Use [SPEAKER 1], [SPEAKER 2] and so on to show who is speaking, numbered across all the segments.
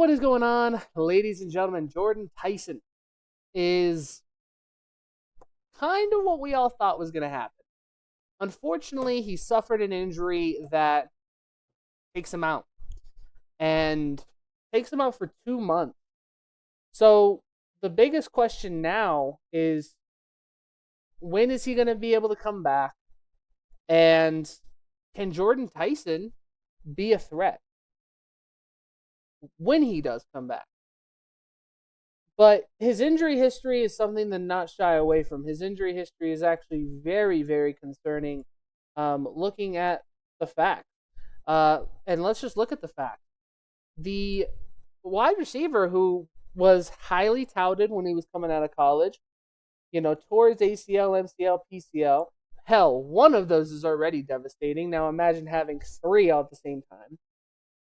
[SPEAKER 1] What is going on, ladies and gentlemen? Jordyn Tyson is kind of what we all thought was going to happen. Unfortunately, he suffered an injury that takes him out and takes him out for 2 months. So the biggest question now is, when is he going to be able to come back? And can Jordyn Tyson be a threat when he does come back? But his injury history is something to not shy away from. His injury history is actually very, very concerning. Looking at the facts, and let's just look at the facts. The wide receiver who was highly touted when he was coming out of college, tore his ACL, MCL, PCL. Hell, one of those is already devastating. Now imagine having three all at the same time.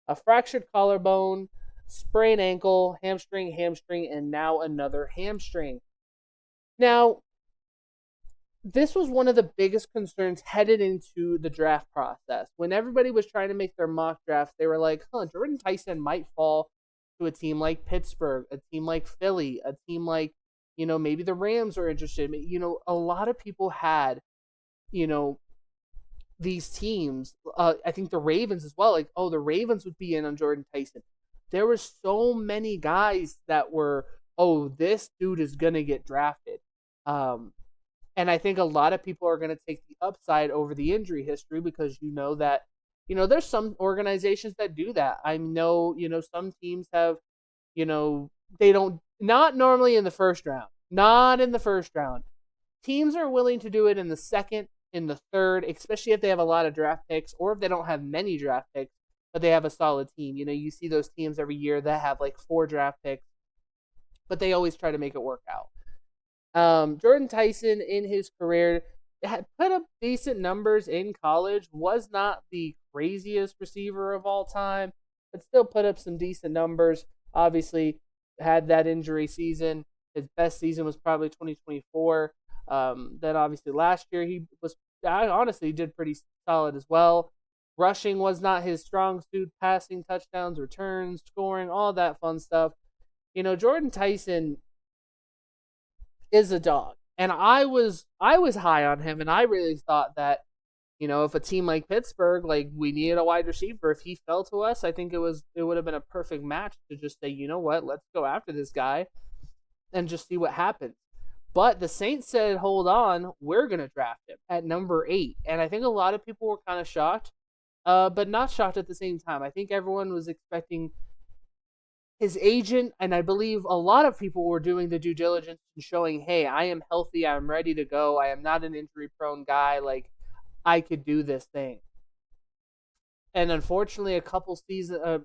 [SPEAKER 1] A fractured collarbone, sprained ankle, hamstring, and now another hamstring. Now, this was one of the biggest concerns headed into the draft process. When everybody was trying to make their mock drafts, they were like, Jordyn Tyson might fall to a team like Pittsburgh, a team like Philly, a team like, maybe the Rams are interested. A lot of people had, these teams. I think the Ravens as well. Like, the Ravens would be in on Jordyn Tyson. There were so many guys that were, this dude is going to get drafted. And I think a lot of people are going to take the upside over the injury history because that, there's some organizations that do that. I know, some teams have, they don't, not normally in the first round, not in the first round. Teams are willing to do it in the second, in the third, especially if they have a lot of draft picks or if they don't have many draft picks, but they have a solid team. You see those teams every year that have like 4 draft picks, but they always try to make it work out. Jordyn Tyson in his career had put up decent numbers in college, was not the craziest receiver of all time, but still put up some decent numbers. Obviously, had that injury season. His best season was probably 2024. Then obviously last year I honestly did pretty solid as well. Rushing was not his strong suit. Passing, touchdowns, returns, scoring, all that fun stuff. Jordyn Tyson is a dog, and I was high on him, and I really thought that if a team like Pittsburgh, like, we needed a wide receiver, if he fell to us, I think it would have been a perfect match to just say, you know what, let's go after this guy and just see what happens. But the Saints said, hold on, we're going to draft him at number 8. And I think a lot of people were kind of shocked, but not shocked at the same time. I think everyone was expecting his agent, and I believe a lot of people were doing the due diligence and showing, hey, I am healthy, I'm ready to go, I am not an injury-prone guy, like, I could do this thing. And unfortunately, a couple seasons,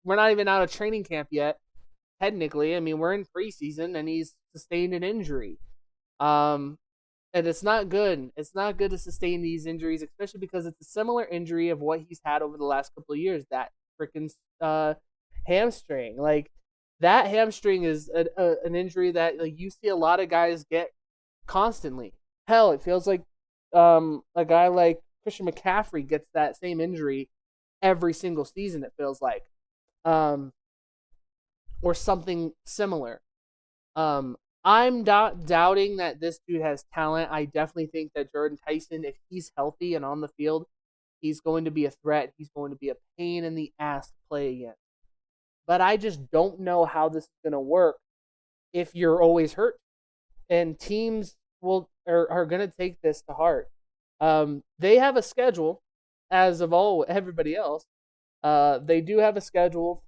[SPEAKER 1] we're not even out of training camp yet, technically. I mean, we're in preseason, and he's sustained an injury. And it's not good. It's not good to sustain these injuries, especially because it's a similar injury of what he's had over the last couple of years, that freaking hamstring. Like, that hamstring is an injury that, like, you see a lot of guys get constantly. Hell, it feels like a guy like Christian McCaffrey gets that same injury every single season, it feels like. Or something similar. I'm not doubting that this dude has talent. I definitely think that Jordyn Tyson, if he's healthy and on the field, he's going to be a threat. He's going to be a pain in the ass to play against. But I just don't know how this is going to work if you're always hurt. And teams are going to take this to heart. They have a schedule, as of everybody else. They do have a schedule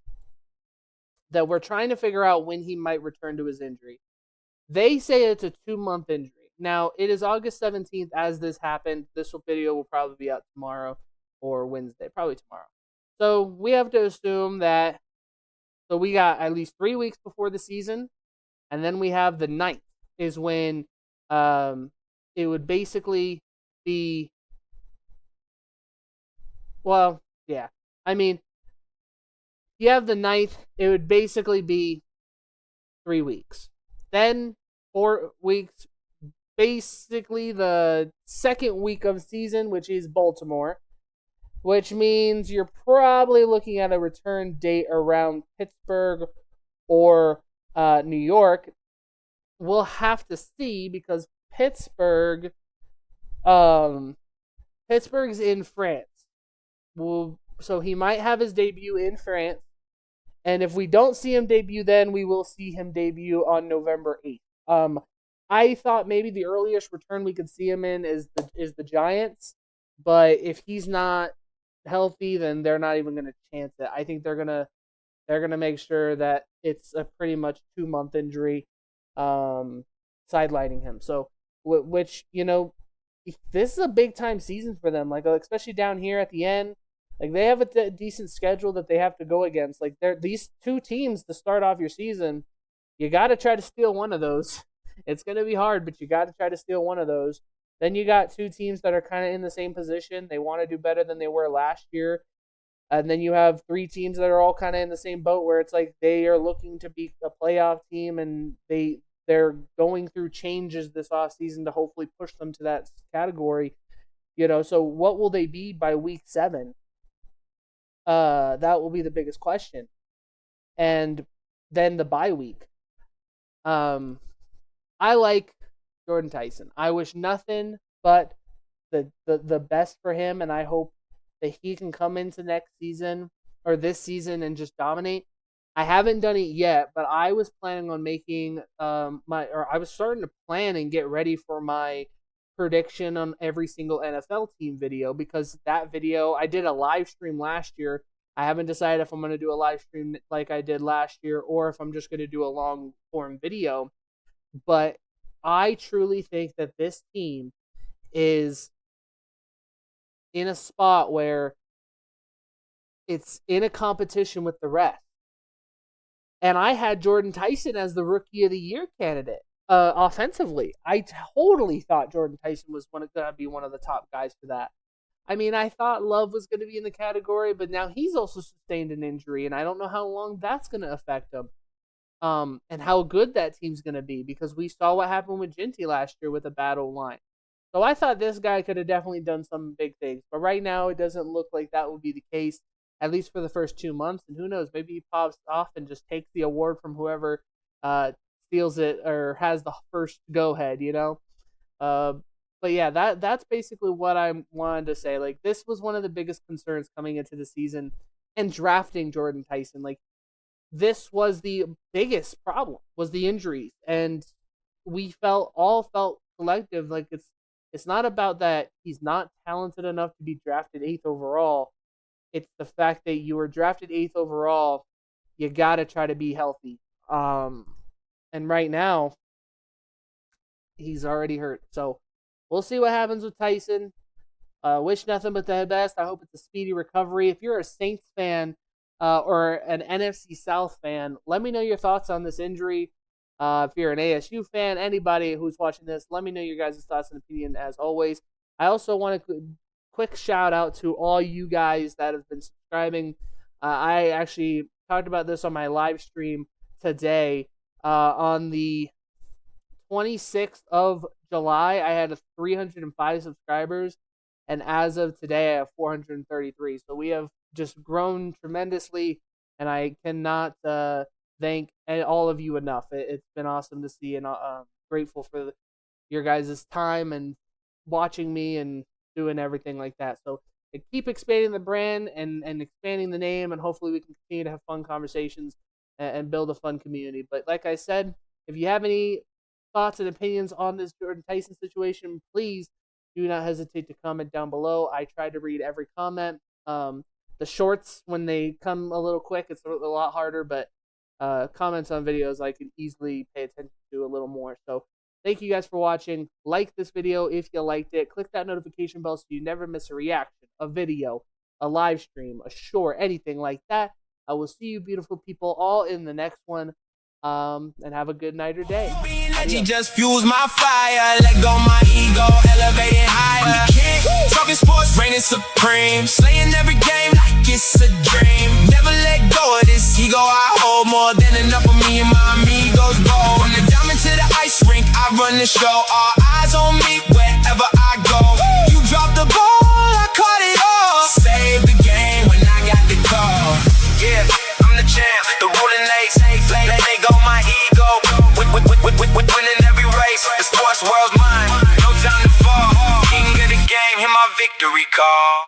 [SPEAKER 1] that we're trying to figure out when he might return to his injury. They say it's a 2-month injury. Now, it is August 17th as this happened. This video will probably be out tomorrow or Wednesday, probably tomorrow. So we have to assume that, so we got at least 3 weeks before the season, and then we have the 9th is when it would basically be, well, yeah. I mean, you have the 9th, it would basically be 3 weeks. Then 4 weeks, basically the second week of season, which is Baltimore. which means you're probably looking at a return date around Pittsburgh or New York. We'll have to see because Pittsburgh's in France. So he might have his debut in France. And if we don't see him debut then, we will see him debut on November 8th. I thought maybe the earliest return we could see him in is the Giants. But if he's not healthy, then they're not even going to chance it. I think they're gonna make sure that it's a pretty much 2-month injury, sidelining him. So, which this is a big time season for them. Like especially down here at the end, like they have a decent schedule that they have to go against. Like these two teams to start off your season, you got to try to steal one of those. It's gonna be hard, but you got to try to steal one of those. Then you got two teams that are kind of in the same position. They want to do better than they were last year. And then you have three teams that are all kind of in the same boat where it's like they are looking to be a playoff team and they're going through changes this offseason to hopefully push them to that category. So what will they be by week 7? That will be the biggest question. And then the bye week. I like Jordyn Tyson. I wish nothing but the best for him, and I hope that he can come into next season or this season and just dominate. I haven't done it yet, but I was planning on making I was starting to plan and get ready for my prediction on every single NFL team video, because that video, I did a live stream last year. I haven't decided if I'm going to do a live stream like I did last year or if I'm just going to do a long form video. But I truly think that this team is in a spot where it's in a competition with the rest. And I had Jordyn Tyson as the Rookie of the Year candidate offensively. I totally thought Jordyn Tyson was going to be one of the top guys for that. I mean, I thought Love was going to be in the category, but now he's also sustained an injury, and I don't know how long that's going to affect him. And how good that team's going to be, because we saw what happened with Ginty last year with a bad O-line. So I thought this guy could have definitely done some big things. But right now, it doesn't look like that will be the case, at least for the first 2 months. And who knows, maybe he pops off and just takes the award from whoever steals it or has the first go-ahead, But yeah, that's basically what I wanted to say. Like, this was one of the biggest concerns coming into the season and drafting Jordyn Tyson. Like, this was the biggest problem, was the injuries. And we all felt collective, like it's not about that he's not talented enough to be drafted 8th overall. It's the fact that you were drafted 8th overall, you got to try to be healthy. And right now, he's already hurt. So we'll see what happens with Tyson. Wish nothing but the best. I hope it's a speedy recovery. If you're a Saints fan or an NFC South fan, let me know your thoughts on this injury. If you're an ASU fan, anybody who's watching this, let me know your guys' thoughts and opinion as always. I also want to quick shout out to all you guys that have been subscribing. I actually talked about this on my live stream today. On the 26th of July, I had 305 subscribers, and as of today, I have 433. So we have just grown tremendously, and I cannot thank all of you enough. It's been awesome to see, and grateful for your guys' time and watching me and doing everything like that. So keep expanding the brand and expanding the name, and hopefully we can continue to have fun conversations and build a fun community. But like I said, if you have any thoughts and opinions on this Jordyn Tyson situation, please do not hesitate to comment down below. I try to read every comment. The shorts, when they come a little quick, it's a lot harder, but comments on videos I can easily pay attention to a little more. So thank you guys for watching. Like this video if you liked it. Click that notification bell so you never miss a reaction, a video, a live stream, a short, anything like that. I will see you beautiful people all in the next one. And have a good night or day.
[SPEAKER 2] She just fuels my fire. Let go my ego, elevating higher. Talking sports, reigning supreme. Slaying every game like it's a dream. Never let go of this ego I hold. More than enough for me and my amigos go. From the diamond to the ice rink, I run the show. All eyes on me wherever I go. You drop the ball, I caught it all. Save call.